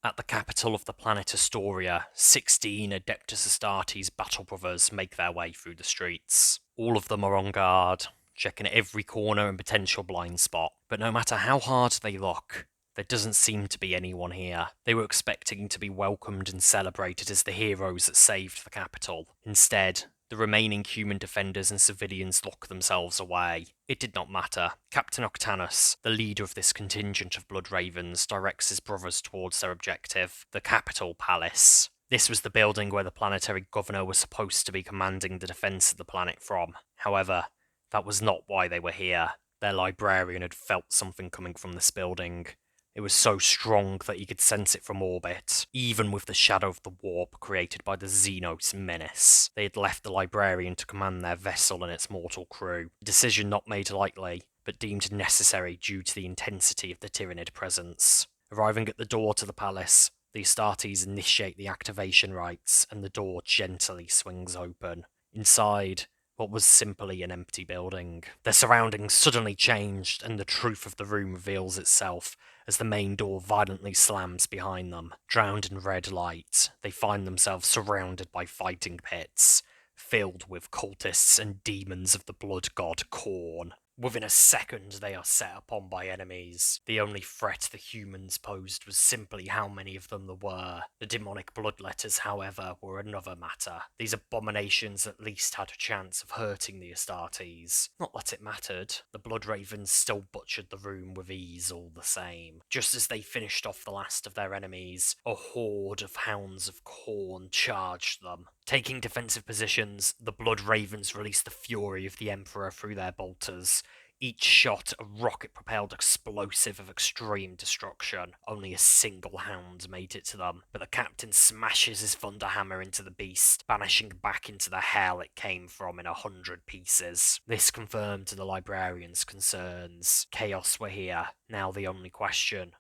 At the capital of the planet Astoria, 16 Adeptus Astartes battle brothers make their way through the streets. All of them are on guard, checking every corner and potential blind spot. But no matter how hard they look, there doesn't seem to be anyone here. They were expecting to be welcomed and celebrated as the heroes that saved the capital. Instead, the remaining human defenders and civilians lock themselves away. It did not matter. Captain Octanus, the leader of this contingent of Blood Ravens, directs his brothers towards their objective, the Capitol Palace. This was the building where the planetary governor was supposed to be commanding the defense of the planet from. However, that was not why they were here. Their librarian had felt something coming from this building. It was so strong that he could sense it from orbit, even with the shadow of the warp created by the Xenos menace. They had left the librarian to command their vessel and its mortal crew, a decision not made lightly, but deemed necessary due to the intensity of the Tyranid presence. Arriving at the door to the palace, the Astartes initiate the activation rites, and the door gently swings open. Inside, what was simply an empty building. Their surroundings suddenly changed, and the truth of the room reveals itself as the main door violently slams behind them. Drowned in red light, they find themselves surrounded by fighting pits, filled with cultists and demons of the blood god Khorne. Within a second, they are set upon by enemies. The only threat the humans posed was simply how many of them there were. The demonic bloodletters, however, were another matter. These abominations at least had a chance of hurting the Astartes. Not that it mattered. The Blood Ravens still butchered the room with ease all the same. Just as they finished off the last of their enemies, a horde of hounds of Khorne charged them. Taking defensive positions, the Blood Ravens released the fury of the Emperor through their bolters. Each shot a rocket-propelled explosive of extreme destruction. Only a single hound made it to them, but the captain smashes his thunderhammer into the beast, banishing back into the hell it came from in 100 pieces. This confirmed the librarian's concerns. Chaos were here. Now the only question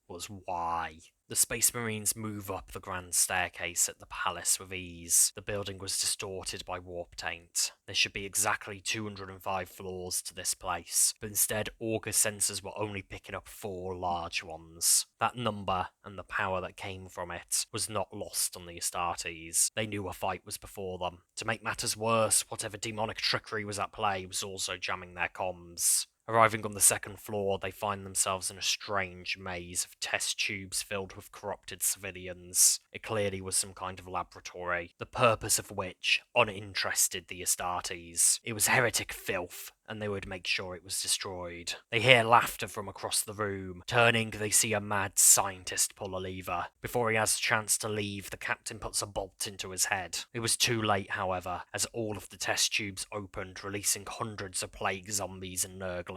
was why. The Space Marines move up the grand staircase at the palace with ease. The building was distorted by warp taint. There should be exactly 205 floors to this place, but instead auger sensors were only picking up 4 large ones. That number, and the power that came from it, was not lost on the Astartes. They knew a fight was before them. To make matters worse, whatever demonic trickery was at play was also jamming their comms. Arriving on the second floor, they find themselves in a strange maze of test tubes filled with corrupted civilians. It clearly was some kind of laboratory, the purpose of which uninterested the Astartes. It was heretic filth, and they would make sure it was destroyed. They hear laughter from across the room. Turning, they see a mad scientist pull a lever. Before he has a chance to leave, the captain puts a bolt into his head. It was too late, however, as all of the test tubes opened, releasing hundreds of plague zombies and nurglings.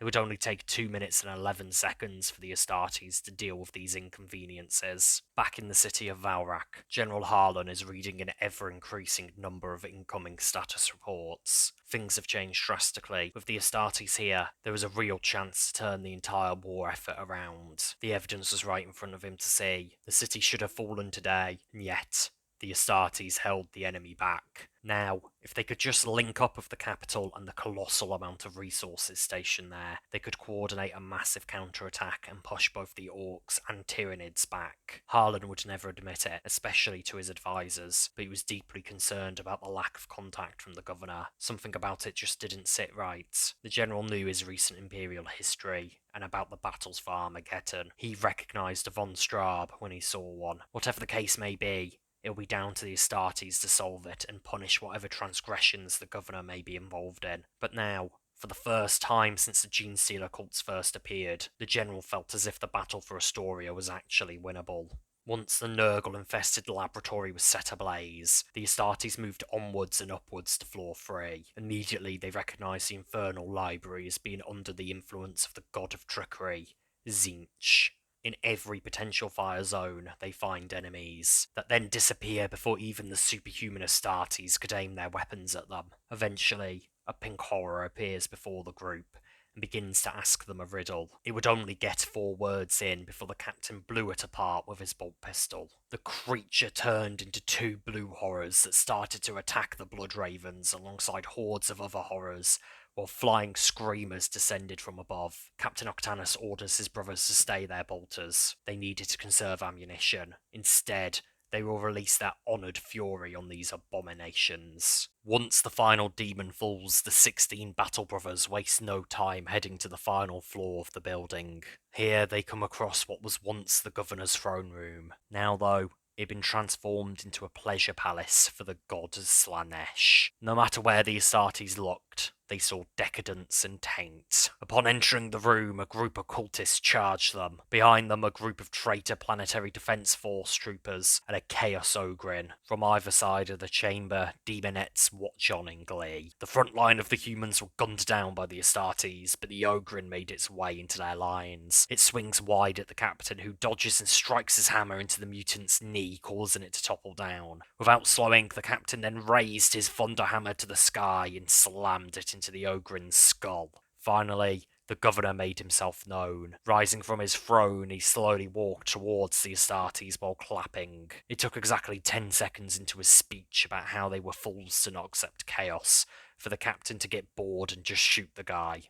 It would only take 2 minutes and 11 seconds for the Astartes to deal with these inconveniences. Back in the city of Valrak, General Harlan is reading an ever-increasing number of incoming status reports. Things have changed drastically. With the Astartes here, there was a real chance to turn the entire war effort around. The evidence was right in front of him to see. The city should have fallen today, and yet the Astartes held the enemy back. Now, if they could just link up with the capital and the colossal amount of resources stationed there, they could coordinate a massive counterattack and push both the Orcs and Tyranids back. Harlan would never admit it, especially to his advisors, but he was deeply concerned about the lack of contact from the governor. Something about it just didn't sit right. The general knew his recent imperial history, and about the battles for Armageddon. He recognised a von Straub when he saw one. Whatever the case may be, it'll be down to the Astartes to solve it and punish whatever transgressions the governor may be involved in. But now, for the first time since the Gene Stealer cults first appeared, the general felt as if the battle for Astoria was actually winnable. Once the Nurgle-infested laboratory was set ablaze, the Astartes moved onwards and upwards to floor 3. Immediately they recognised the infernal library as being under the influence of the god of trickery, Tzeentch. In every potential fire zone, they find enemies that then disappear before even the superhuman Astartes could aim their weapons at them. Eventually, a pink horror appears before the group and begins to ask them a riddle. It would only get 4 words in before the captain blew it apart with his bolt pistol. The creature turned into 2 blue horrors that started to attack the Blood Ravens alongside hordes of other horrors, while flying screamers descended from above. Captain Octanus orders his brothers to stay their bolters. They needed to conserve ammunition. Instead, they will release their honoured fury on these abominations. Once the final demon falls, the 16 battle brothers waste no time heading to the final floor of the building. Here they come across what was once the governor's throne room. Now, though, it had been transformed into a pleasure palace for the god Slanesh. No matter where the Astartes looked, they saw decadence and taint. Upon entering the room, a group of cultists charged them. Behind them, a group of traitor Planetary Defense Force troopers and a Chaos Ogrin. From either side of the chamber, demonettes watch on in glee. The front line of the humans were gunned down by the Astartes, but the Ogrin made its way into their lines. It swings wide at the captain, who dodges and strikes his hammer into the mutant's knee, causing it to topple down. Without slowing, the captain then raised his thunder hammer to the sky and slammed it into the Ogrin's skull. Finally, the governor made himself known. Rising from his throne, he slowly walked towards the Astartes while clapping. It took exactly 10 seconds into his speech about how they were fools to not accept chaos, for the captain to get bored and just shoot the guy.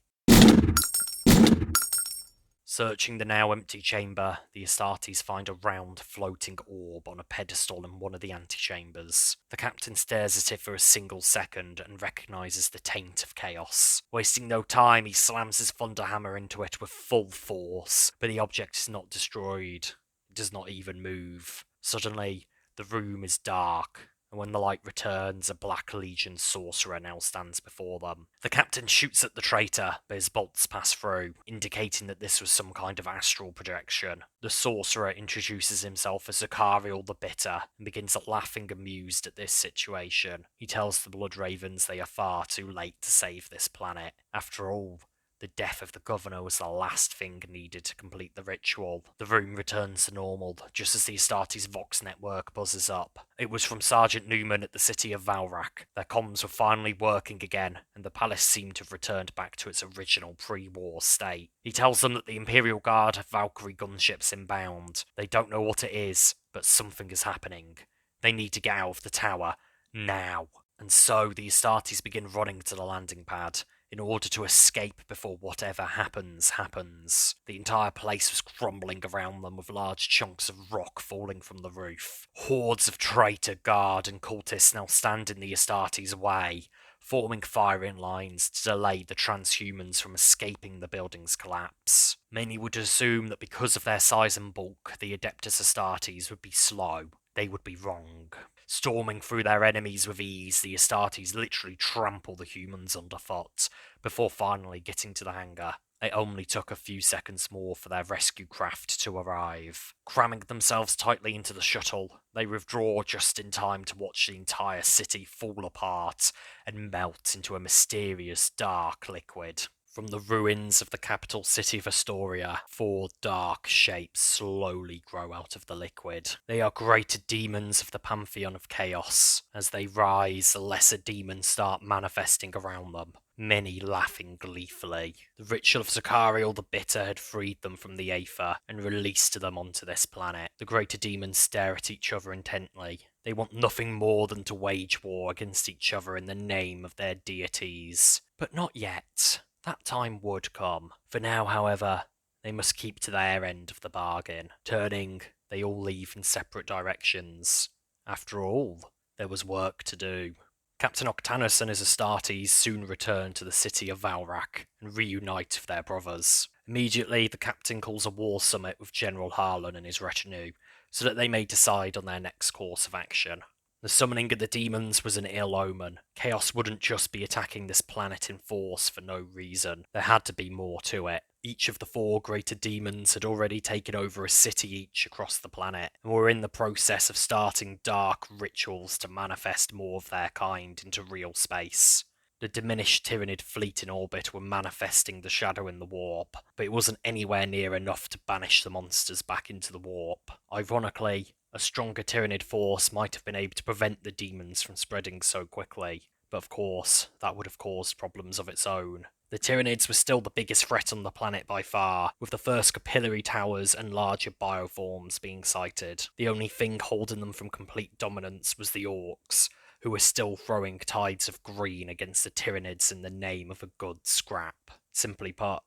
Searching the now empty chamber, the Astartes find a round floating orb on a pedestal in one of the antechambers. The captain stares at it for a single second and recognises the taint of chaos. Wasting no time, he slams his thunder hammer into it with full force, but the object is not destroyed. It does not even move. Suddenly, the room is dark, and when the light returns, a Black Legion sorcerer now stands before them. The captain shoots at the traitor, but his bolts pass through, indicating that this was some kind of astral projection. The sorcerer introduces himself as Zachariel the Bitter, and begins laughing amused at this situation. He tells the Blood Ravens they are far too late to save this planet. After all, the death of the governor was the last thing needed to complete the ritual. The room returns to normal, just as the Astartes Vox network buzzes up. It was from Sergeant Newman at the city of Valrak. Their comms were finally working again, and the palace seemed to have returned back to its original pre-war state. He tells them that the Imperial Guard have Valkyrie gunships inbound. They don't know what it is, but something is happening. They need to get out of the tower, now. And so the Astartes begin running to the landing pad, in order to escape before whatever happens. The entire place was crumbling around them, with large chunks of rock falling from the roof. Hordes of traitor, guard, and cultists now stand in the Astartes' way, forming firing lines to delay the transhumans from escaping the building's collapse. Many would assume that because of their size and bulk, the Adeptus Astartes would be slow. They would be wrong. Storming through their enemies with ease, the Astartes literally trample the humans underfoot, before finally getting to the hangar. It only took a few seconds more for their rescue craft to arrive. Cramming themselves tightly into the shuttle, they withdraw just in time to watch the entire city fall apart and melt into a mysterious dark liquid. From the ruins of the capital city of Astoria, 4 dark shapes slowly grow out of the liquid. They are greater demons of the pantheon of chaos. As they rise, the lesser demons start manifesting around them, many laughing gleefully. The ritual of Zachariel the Bitter had freed them from the Aether and released them onto this planet. The greater demons stare at each other intently. They want nothing more than to wage war against each other in the name of their deities. But not yet. That time would come. For now, however, they must keep to their end of the bargain. Turning, they all leave in separate directions. After all, there was work to do. Captain Octanus and his Astartes soon return to the city of Valrak and reunite with their brothers. Immediately, the captain calls a war summit with General Harlan and his retinue, so that they may decide on their next course of action. The summoning of the demons was an ill omen. Chaos wouldn't just be attacking this planet in force for no reason. There had to be more to it. Each of the 4 greater demons had already taken over a city each across the planet, and were in the process of starting dark rituals to manifest more of their kind into real space. The diminished Tyranid fleet in orbit were manifesting the shadow in the warp, but it wasn't anywhere near enough to banish the monsters back into the warp. Ironically, a stronger Tyranid force might have been able to prevent the demons from spreading so quickly, but of course, that would have caused problems of its own. The Tyranids were still the biggest threat on the planet by far, with the first capillary towers and larger bioforms being sighted. The only thing holding them from complete dominance was the orcs, who were still throwing tides of green against the Tyranids in the name of a good scrap. Simply put,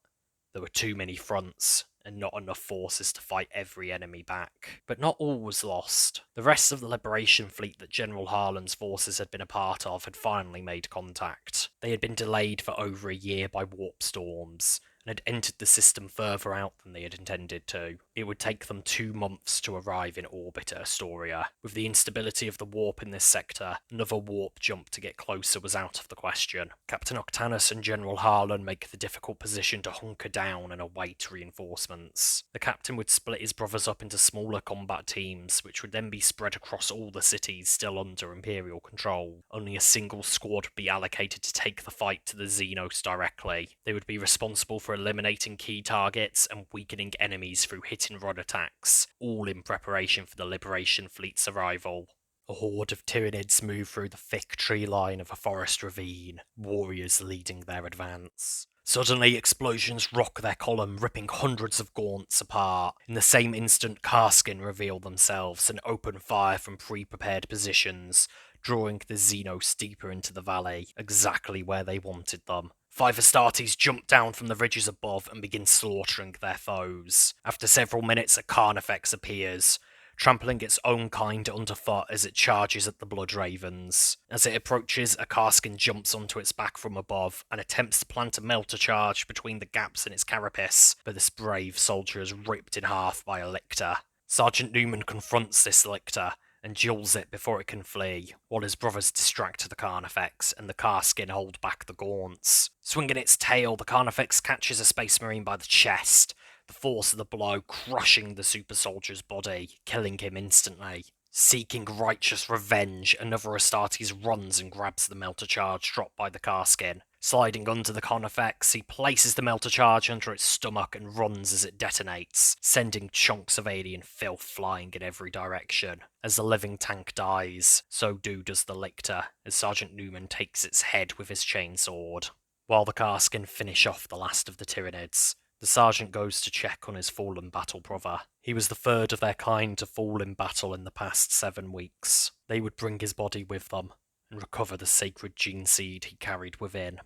there were too many fronts, and not enough forces to fight every enemy back. But not all was lost. The rest of the Liberation fleet that General Harlan's forces had been a part of had finally made contact. They had been delayed for over a year by warp storms, and had entered the system further out than they had intended to. It would take them 2 months to arrive in orbit at Astoria. With the instability of the warp in this sector, another warp jump to get closer was out of the question. Captain Octanus and General Harlan make the difficult position to hunker down and await reinforcements. The captain would split his brothers up into smaller combat teams, which would then be spread across all the cities still under Imperial control. Only a single squad would be allocated to take the fight to the Xenos directly. They would be responsible for eliminating key targets and weakening enemies through hit-and-run attacks, all in preparation for the Liberation fleet's arrival. A horde of Tyranids moved through the thick tree line of a forest ravine, warriors leading their advance. Suddenly, explosions rock their column, ripping hundreds of gaunts apart. In the same instant, Karskin reveal themselves and open fire from pre-prepared positions, drawing the Xenos deeper into the valley, exactly where they wanted them. 5 Astartes jump down from the ridges above and begin slaughtering their foes. After several minutes, a Carnifex appears, trampling its own kind underfoot as it charges at the Blood Ravens. As it approaches, a Karskin jumps onto its back from above and attempts to plant a melter charge between the gaps in its carapace, but this brave soldier is ripped in half by a lictor. Sergeant Newman confronts this lictor and duels it before it can flee, while his brothers distract the Carnifex and the Karskin hold back the gaunts. Swinging its tail, the Carnifex catches a Space Marine by the chest, the force of the blow crushing the super soldier's body, killing him instantly. Seeking righteous revenge, another Astartes runs and grabs the melter charge dropped by the Karskin. Sliding under the Carnifex, he places the melter charge under its stomach and runs as it detonates, sending chunks of alien filth flying in every direction. As the living tank dies, so does the lictor, as Sergeant Newman takes its head with his chainsword. While the Karskin finish off the last of the Tyranids, the sergeant goes to check on his fallen battle brother. He was the third of their kind to fall in battle in the past 7 weeks. They would bring his body with them and recover the sacred gene seed he carried within.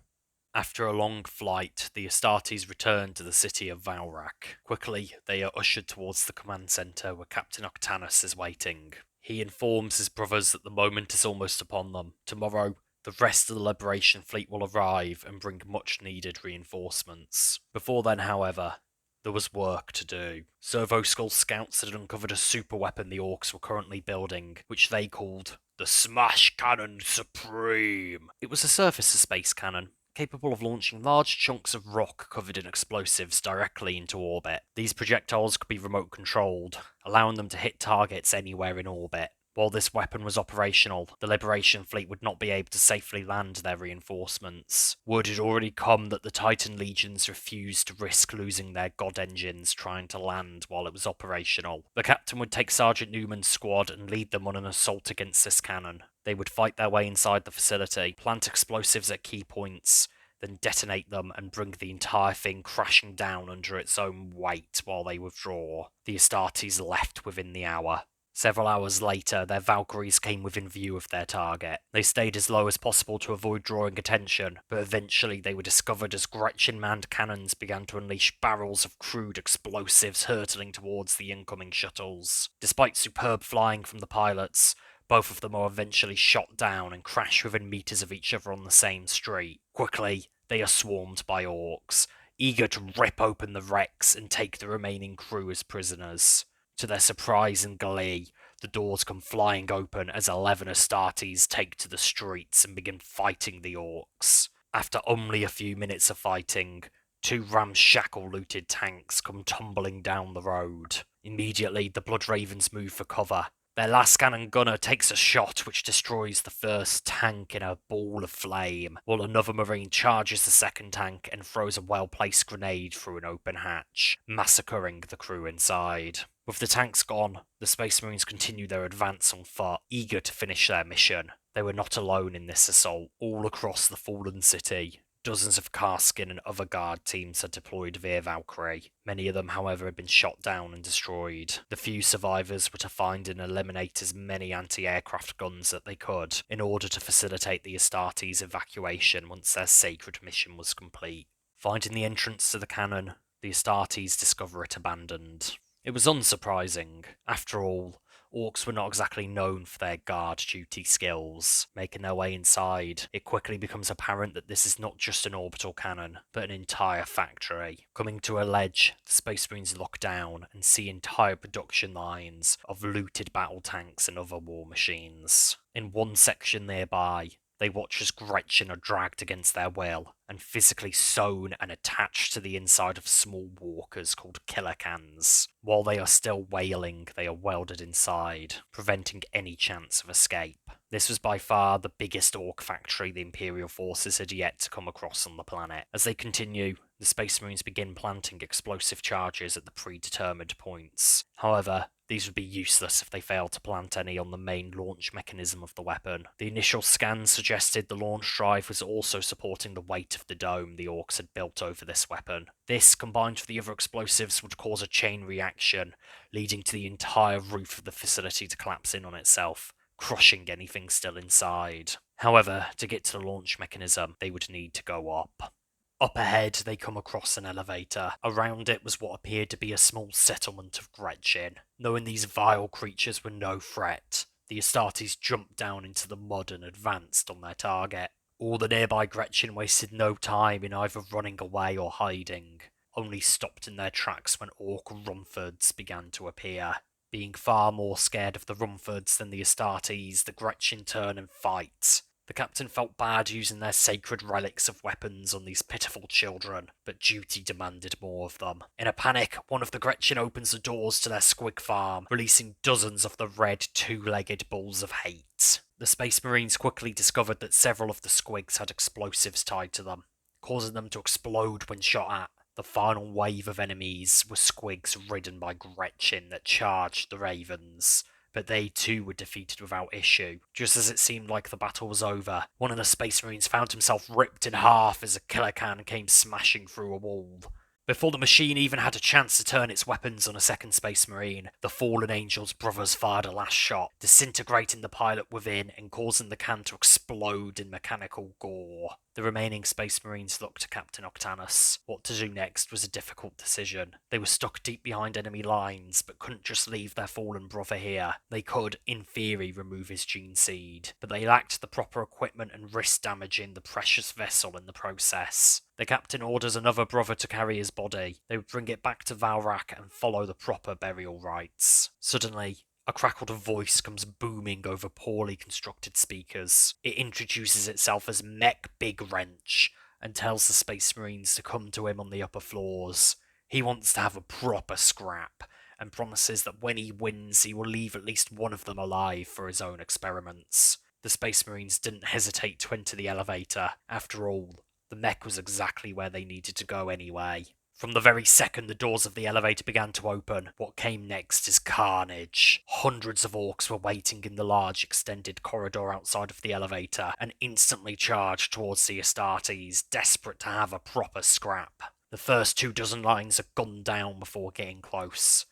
After a long flight, the Astartes return to the city of Valrak. Quickly, they are ushered towards the command centre where Captain Octanus is waiting. He informs his brothers that the moment is almost upon them. Tomorrow, the rest of the Liberation fleet will arrive and bring much-needed reinforcements. Before then, however, there was work to do. Servo Skull scouts had uncovered a superweapon the Orcs were currently building, which they called the Smash Cannon Supreme. It was a surface-to-space cannon, capable of launching large chunks of rock covered in explosives directly into orbit. These projectiles could be remote-controlled, allowing them to hit targets anywhere in orbit. While this weapon was operational, the Liberation fleet would not be able to safely land their reinforcements. Word had already come that the Titan legions refused to risk losing their god engines trying to land while it was operational. The captain would take Sergeant Newman's squad and lead them on an assault against this cannon. They would fight their way inside the facility, plant explosives at key points, then detonate them and bring the entire thing crashing down under its own weight while they withdraw. The Astartes left within the hour. Several hours later, their Valkyries came within view of their target. They stayed as low as possible to avoid drawing attention, but eventually they were discovered as Gretchen-manned cannons began to unleash barrels of crude explosives hurtling towards the incoming shuttles. Despite superb flying from the pilots, both of them are eventually shot down and crash within meters of each other on the same street. Quickly, they are swarmed by Orcs, eager to rip open the wrecks and take the remaining crew as prisoners. To their surprise and glee, the doors come flying open as 11 Astartes take to the streets and begin fighting the Orcs. After only a few minutes of fighting, 2 ramshackle-looted tanks come tumbling down the road. Immediately, the Blood Ravens move for cover. Their last cannon gunner takes a shot which destroys the first tank in a ball of flame, while another Marine charges the second tank and throws a well-placed grenade through an open hatch, massacring the crew inside. With the tanks gone, the Space Marines continue their advance on foot, eager to finish their mission. They were not alone in this assault. All across the fallen city, dozens of Karskin and other guard teams had deployed via Valkyrie. Many of them, however, had been shot down and destroyed. The few survivors were to find and eliminate as many anti-aircraft guns that they could in order to facilitate the Astartes' evacuation once their sacred mission was complete. Finding the entrance to the cannon, the Astartes discover it abandoned. It was unsurprising. After all, orcs were not exactly known for their guard duty skills. Making their way inside, it quickly becomes apparent that this is not just an orbital cannon, but an entire factory. Coming to a ledge, the Space Marines look down and see entire production lines of looted battle tanks and other war machines. In one section nearby, they watch as Gretchen are dragged against their will and physically sewn and attached to the inside of small walkers called killer cans. While they are still wailing, they are welded inside, preventing any chance of escape. This was by far the biggest orc factory the Imperial forces had yet to come across on the planet. As they continue, the Space Marines begin planting explosive charges at the predetermined points. However, these would be useless if they failed to plant any on the main launch mechanism of the weapon. The initial scans suggested the launch drive was also supporting the weight of the dome the orcs had built over this weapon. This, combined with the other explosives, would cause a chain reaction, leading to the entire roof of the facility to collapse in on itself, crushing anything still inside. However, to get to the launch mechanism, they would need to go up. Up ahead, they come across an elevator. Around it was what appeared to be a small settlement of Gretchen. Knowing these vile creatures were no threat, the Astartes jumped down into the mud and advanced on their target. All the nearby Gretchen wasted no time in either running away or hiding, only stopped in their tracks when orc Rumfords began to appear. Being far more scared of the Rumfords than the Astartes, the Gretchen turn and fight. The captain felt bad using their sacred relics of weapons on these pitiful children, but duty demanded more of them. In a panic, one of the Gretchen opens the doors to their squig farm, releasing dozens of the red two-legged bulls of hate. The Space Marines quickly discovered that several of the squigs had explosives tied to them, causing them to explode when shot at. The final wave of enemies were squigs ridden by Gretchen that charged the Ravens, but they too were defeated without issue. Just as it seemed like the battle was over, one of the Space Marines found himself ripped in half as a killer can came smashing through a wall. Before the machine even had a chance to turn its weapons on a second Space Marine, the fallen Angel's brothers fired a last shot, disintegrating the pilot within and causing the can to explode in mechanical gore. The remaining Space Marines looked to Captain Octanus. What to do next was a difficult decision. They were stuck deep behind enemy lines, but couldn't just leave their fallen brother here. They could, in theory, remove his gene seed, but they lacked the proper equipment and risked damaging the precious vessel in the process. The captain orders another brother to carry his body. They would bring it back to Valrak and follow the proper burial rites. Suddenly, a crackled voice comes booming over poorly constructed speakers. It introduces itself as Mech Big Wrench and tells the Space Marines to come to him on the upper floors. He wants to have a proper scrap and promises that when he wins, he will leave at least one of them alive for his own experiments. The Space Marines didn't hesitate to enter the elevator. After all, the mech was exactly where they needed to go anyway. From the very second the doors of the elevator began to open, what came next is carnage. Hundreds of orcs were waiting in the large extended corridor outside of the elevator and instantly charged towards the Astartes, desperate to have a proper scrap. The first 24 lines are gunned down before getting close.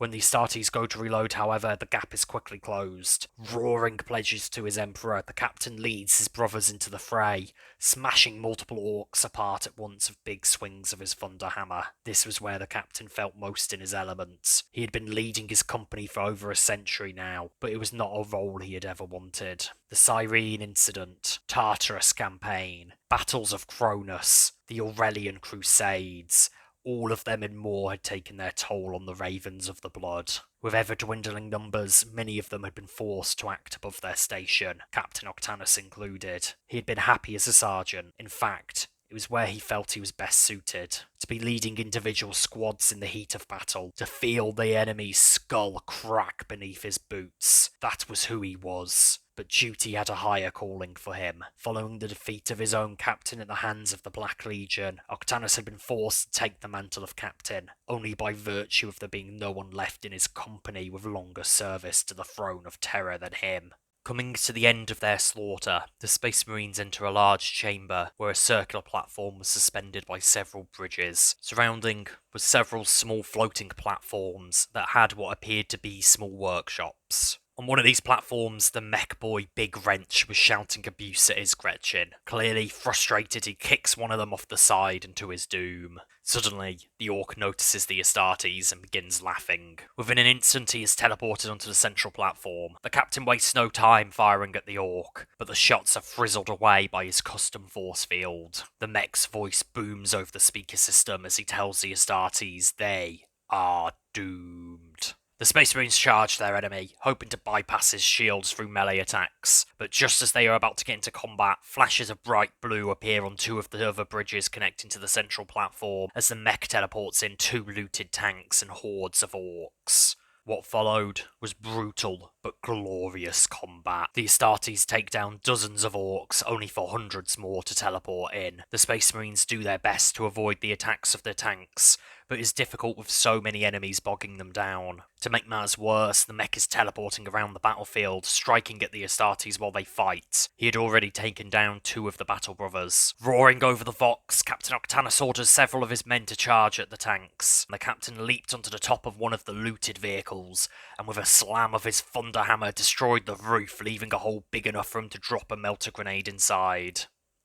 When the Astartes go to reload, however, the gap is quickly closed. Roaring pledges to his emperor, the captain leads his brothers into the fray, smashing multiple orcs apart at once with big swings of his thunder hammer. This was where the captain felt most in his element. He had been leading his company for over a century now, but it was not a role he had ever wanted. The Cyrene incident, Tartarus campaign, battles of Cronus, the Aurelian Crusades, all of them and more had taken their toll on the Ravens of the Blood. With ever-dwindling numbers, many of them had been forced to act above their station, Captain Octanus included. He had been happy as a sergeant. In fact, it was where he felt he was best suited. To be leading individual squads in the heat of battle, to feel the enemy's skull crack beneath his boots. That was who he was. But duty had a higher calling for him. Following the defeat of his own captain at the hands of the Black Legion, Octanus had been forced to take the mantle of captain, only by virtue of there being no one left in his company with longer service to the throne of terror than him. Coming to the end of their slaughter, the Space Marines enter a large chamber where a circular platform was suspended by several bridges. Surrounding was several small floating platforms that had what appeared to be small workshops. On one of these platforms, the mech boy Big Wrench was shouting abuse at his Gretchen. Clearly frustrated, he kicks one of them off the side and to his doom. Suddenly, the Orc notices the Astartes and begins laughing. Within an instant, he is teleported onto the central platform. The captain wastes no time firing at the Orc, but the shots are frizzled away by his custom force field. The mech's voice booms over the speaker system as he tells the Astartes they are doomed. The Space Marines charge their enemy, hoping to bypass his shields through melee attacks, but just as they are about to get into combat, flashes of bright blue appear on two of the other bridges connecting to the central platform as the mech teleports in two looted tanks and hordes of orcs. What followed was brutal but glorious combat. The Astartes take down dozens of orcs, only for hundreds more to teleport in. The Space Marines do their best to avoid the attacks of their tanks, but it is difficult with so many enemies bogging them down. To make matters worse, the mech is teleporting around the battlefield, striking at the Astartes while they fight. He had already taken down two of the Battle Brothers. Roaring over the Vox, Captain Octanus orders several of his men to charge at the tanks. The captain leaped onto the top of one of the looted vehicles, and with a slam of his thunder hammer destroyed the roof, leaving a hole big enough for him to drop a melter grenade inside.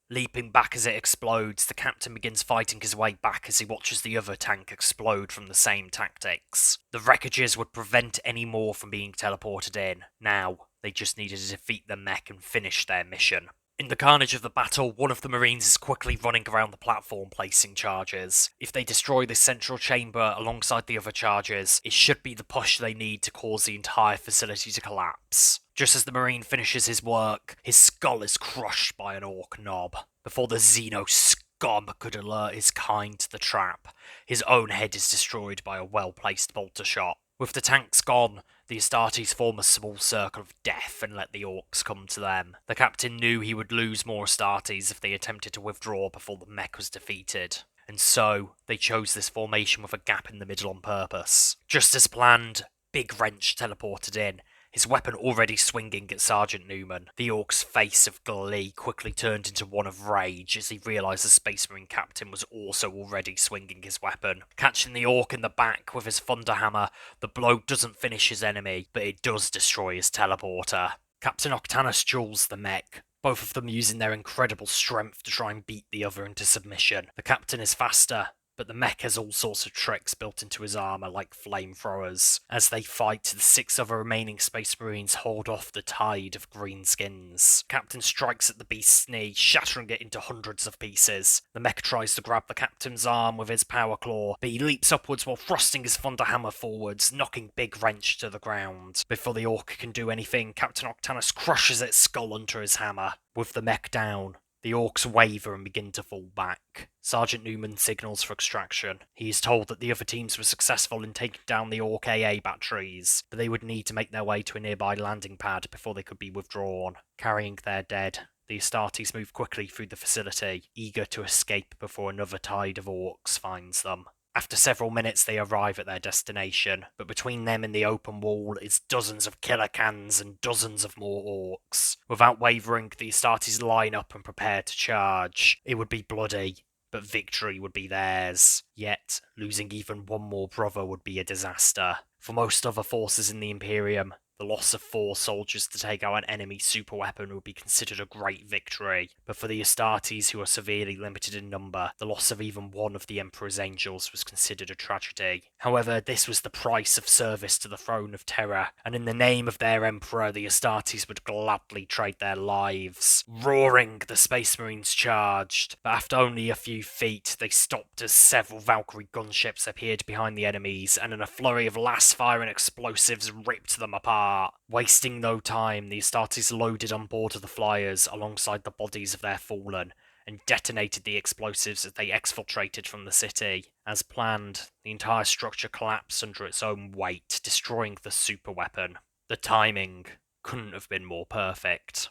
Leaping back as it explodes, the captain begins fighting his way back as he watches the other tank explode from the same tactics. The wreckages would prevent any more from being teleported in. Now, they just needed to defeat the mech and finish their mission. In the carnage of the battle, one of the Marines is quickly running around the platform placing charges. If they destroy this central chamber alongside the other charges, it should be the push they need to cause the entire facility to collapse. Just as the Marine finishes his work, his skull is crushed by an Orc knob. Before the Xeno scum could alert his kind to the trap, his own head is destroyed by a well-placed bolter shot. With the tanks gone, the Astartes form a small circle of death and let the Orcs come to them. The captain knew he would lose more Astartes if they attempted to withdraw before the mech was defeated, and so they chose this formation with a gap in the middle on purpose. Just as planned, Big Wrench teleported in, his weapon already swinging at Sergeant Newman. The Orc's face of glee quickly turned into one of rage as he realised the Space Marine captain was also already swinging his weapon. Catching the Orc in the back with his thunder hammer, the blow doesn't finish his enemy, but it does destroy his teleporter. Captain Octanus duels the mech, both of them using their incredible strength to try and beat the other into submission. The captain is faster, but the mech has all sorts of tricks built into his armour like flamethrowers. As they fight, the 6 other remaining Space Marines hold off the tide of greenskins. Captain strikes at the beast's knee, shattering it into hundreds of pieces. The mech tries to grab the captain's arm with his power claw, but he leaps upwards while thrusting his thunder hammer forwards, knocking Big Wrench to the ground. Before the Orc can do anything, Captain Octanus crushes its skull under his hammer. With the mech down, the Orcs waver and begin to fall back. Sergeant Newman signals for extraction. He is told that the other teams were successful in taking down the Orc AA batteries, but they would need to make their way to a nearby landing pad before they could be withdrawn. Carrying their dead, the Astartes move quickly through the facility, eager to escape before another tide of Orcs finds them. After several minutes, they arrive at their destination, but between them and the open wall is dozens of killer cans and dozens of more Orcs. Without wavering, the Astartes line up and prepare to charge. It would be bloody, but victory would be theirs. Yet, losing even one more brother would be a disaster. For most other forces in the Imperium, the loss of 4 soldiers to take out an enemy superweapon would be considered a great victory, but for the Astartes, who are severely limited in number, the loss of even one of the Emperor's angels was considered a tragedy. However, this was the price of service to the throne of Terror, and in the name of their Emperor, the Astartes would gladly trade their lives. Roaring, the Space Marines charged, but after only a few feet, they stopped as several Valkyrie gunships appeared behind the enemies, and in a flurry of last-fire and explosives ripped them apart. Wasting no time, the Astartes loaded on board of the flyers alongside the bodies of their fallen, and detonated the explosives as they exfiltrated from the city. As planned, the entire structure collapsed under its own weight, destroying the superweapon. The timing couldn't have been more perfect.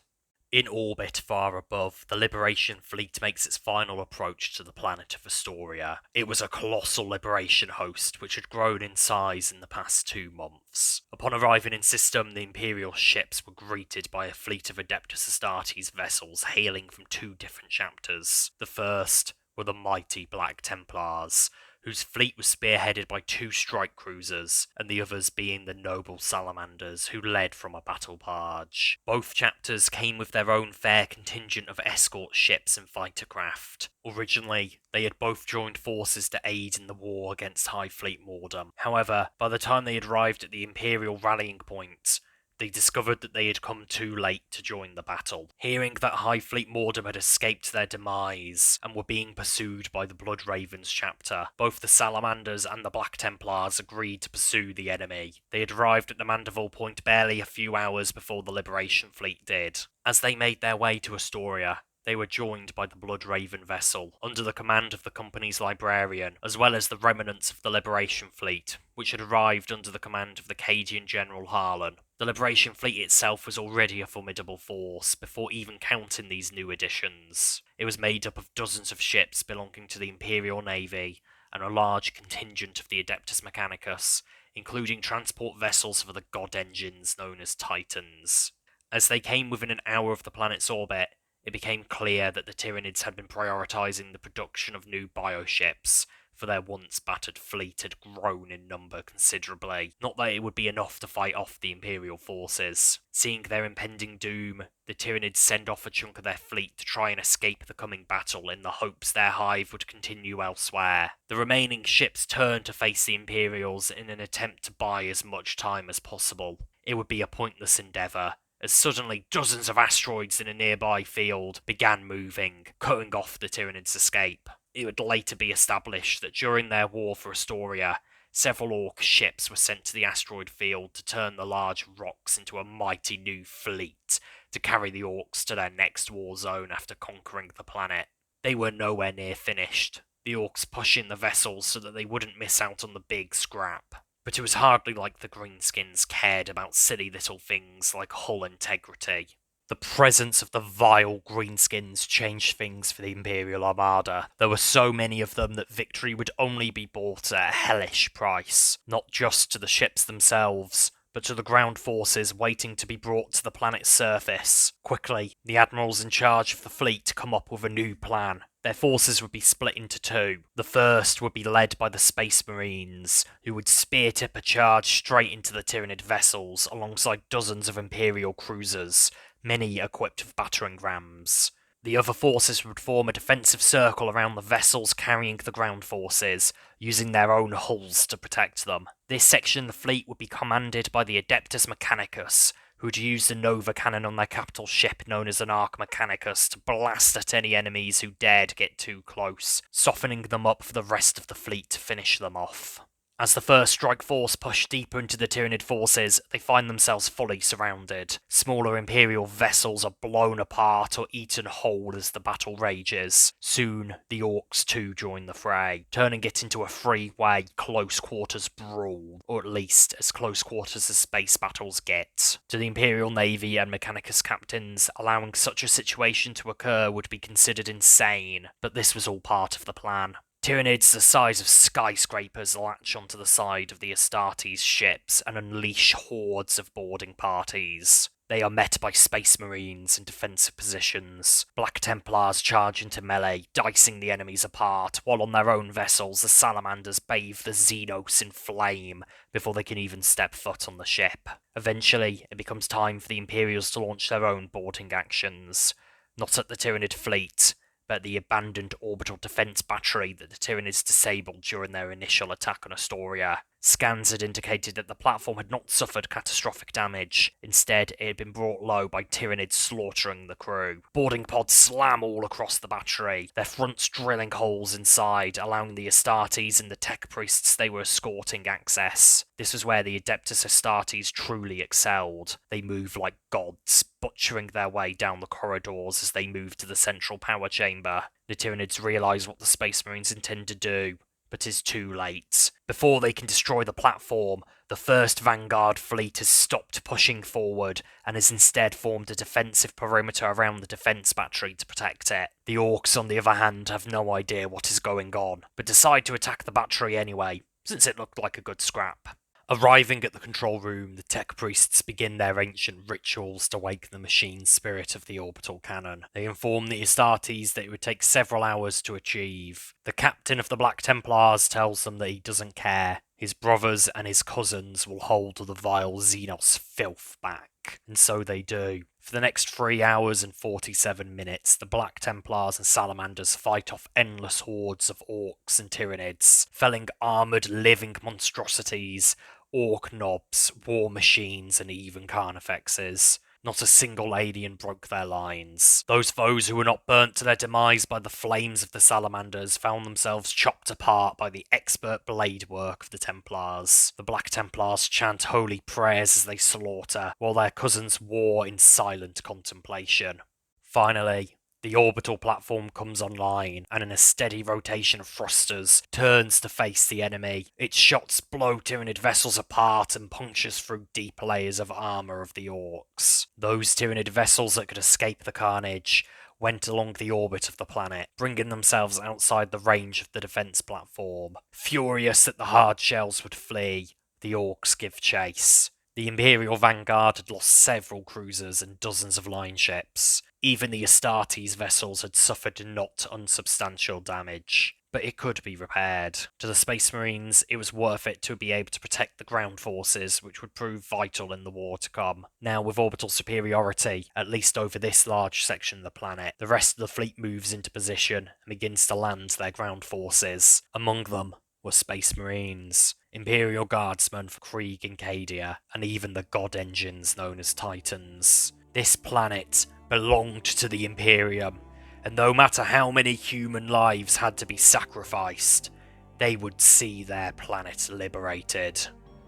In orbit far above, the Liberation fleet makes its final approach to the planet of Astoria. It was a colossal Liberation host which had grown in size in the past 2 months. Upon arriving in system, the Imperial ships were greeted by a fleet of Adeptus Astartes vessels hailing from 2 different chapters. The first were the mighty Black Templars, whose fleet was spearheaded by 2 strike cruisers, and the others being the noble salamanders who led from a battle barge. Both chapters came with their own fair contingent of escort ships and fighter craft. Originally, they had both joined forces to aid in the war against High Fleet Mordum. However, by the time they had arrived at the Imperial rallying point, they discovered that they had come too late to join the battle. Hearing that High Fleet Mordum had escaped their demise and were being pursued by the Blood Ravens chapter, both the Salamanders and the Black Templars agreed to pursue the enemy. They had arrived at the Mandeville Point barely a few hours before the Liberation fleet did. As they made their way to Astoria, they were joined by the Blood Raven vessel, under the command of the company's librarian, as well as the remnants of the Liberation fleet, which had arrived under the command of the Cadian General Harlan. The Liberation fleet itself was already a formidable force, before even counting these new additions. It was made up of dozens of ships belonging to the Imperial Navy, and a large contingent of the Adeptus Mechanicus, including transport vessels for the god engines known as Titans. As they came within an hour of the planet's orbit, it became clear that the Tyranids had been prioritising the production of new bioships, for their once battered fleet had grown in number considerably. Not that it would be enough to fight off the Imperial forces. Seeing their impending doom, the Tyranids send off a chunk of their fleet to try and escape the coming battle in the hopes their hive would continue elsewhere. The remaining ships turn to face the Imperials in an attempt to buy as much time as possible. It would be a pointless endeavour, as suddenly dozens of asteroids in a nearby field began moving, cutting off the Tyranids' escape. It would later be established that during their war for Astoria, several Orc ships were sent to the asteroid field to turn the large rocks into a mighty new fleet to carry the Orcs to their next war zone after conquering the planet. They were nowhere near finished, the Orcs pushing the vessels so that they wouldn't miss out on the big scrap. But it was hardly like the Greenskins cared about silly little things like hull integrity. The presence of the vile Greenskins changed things for the Imperial Armada. There were so many of them that victory would only be bought at a hellish price, not just to the ships themselves, but to the ground forces waiting to be brought to the planet's surface. Quickly, the admirals in charge of the fleet come up with a new plan. Their forces would be split into 2. The first would be led by the Space Marines, who would spear-tip a charge straight into the Tyranid vessels alongside dozens of Imperial cruisers, many equipped with battering rams. The other forces would form a defensive circle around the vessels carrying the ground forces, using their own hulls to protect them. This section of the fleet would be commanded by the Adeptus Mechanicus, who would use the Nova cannon on their capital ship known as an Arc Mechanicus to blast at any enemies who dared get too close, softening them up for the rest of the fleet to finish them off. As the first strike force push deeper into the Tyranid forces, they find themselves fully surrounded. Smaller Imperial vessels are blown apart or eaten whole as the battle rages. Soon, the Orcs too join the fray, turning it into a three-way close-quarters brawl, or at least as close quarters as space battles get. To the Imperial Navy and Mechanicus captains, allowing such a situation to occur would be considered insane, but this was all part of the plan. Tyranids the size of skyscrapers latch onto the side of the Astartes ships and unleash hordes of boarding parties. They are met by Space Marines in defensive positions. Black Templars charge into melee, dicing the enemies apart, while on their own vessels the Salamanders bathe the Xenos in flame before they can even step foot on the ship. Eventually, it becomes time for the Imperials to launch their own boarding actions. Not at the Tyranid fleet, but the abandoned orbital defense battery that the Tyranids disabled during their initial attack on Astoria. Scans had indicated that the platform had not suffered catastrophic damage. Instead, it had been brought low by Tyranids slaughtering the crew. Boarding pods slam all across the battery, their fronts drilling holes inside, allowing the Astartes and the tech priests they were escorting access. This was where the Adeptus Astartes truly excelled. They moved like gods, butchering their way down the corridors as they moved to the central power chamber. The Tyranids realise what the Space Marines intend to do, but is too late. Before they can destroy the platform, The first Vanguard fleet has stopped pushing forward and has instead formed a defensive perimeter around the defense battery to protect it. The Orcs, on the other hand, have no idea what is going on, but decide to attack the battery anyway, since it looked like a good scrap. Arriving at the control room, the tech priests begin their ancient rituals to wake the machine spirit of the orbital cannon. They inform the Astartes that it would take several hours to achieve. The captain of the Black Templars tells them that he doesn't care. His brothers and his cousins will hold the vile Xenos filth back. And so they do. For the next 3 hours and 47 minutes, the Black Templars and Salamanders fight off endless hordes of orcs and Tyranids, felling armoured living monstrosities, orc knobs, war machines, and even carnifexes. Not a single alien broke their lines. Those foes who were not burnt to their demise by the flames of the Salamanders found themselves chopped apart by the expert blade work of the Templars. The Black Templars chant holy prayers as they slaughter, while their cousins war in silent contemplation. Finally, the orbital platform comes online, and in a steady rotation of thrusters, turns to face the enemy. Its shots blow Tyranid vessels apart and punctures through deep layers of armour of the Orcs. Those Tyranid vessels that could escape the carnage went along the orbit of the planet, bringing themselves outside the range of the defence platform. Furious that the hard shells would flee, the Orcs give chase. The Imperial Vanguard had lost several cruisers and dozens of line ships. Even the Astartes vessels had suffered not unsubstantial damage, but it could be repaired. To the Space Marines, it was worth it to be able to protect the ground forces, which would prove vital in the war to come. Now, with orbital superiority, at least over this large section of the planet, the rest of the fleet moves into position and begins to land their ground forces. Among them were Space Marines, Imperial Guardsmen for Krieg and Cadia, and even the god engines known as Titans. This planet belonged to the Imperium, and no matter how many human lives had to be sacrificed, they would see their planet liberated.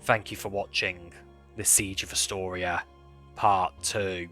Thank you for watching The Siege of Astoria, Part 2.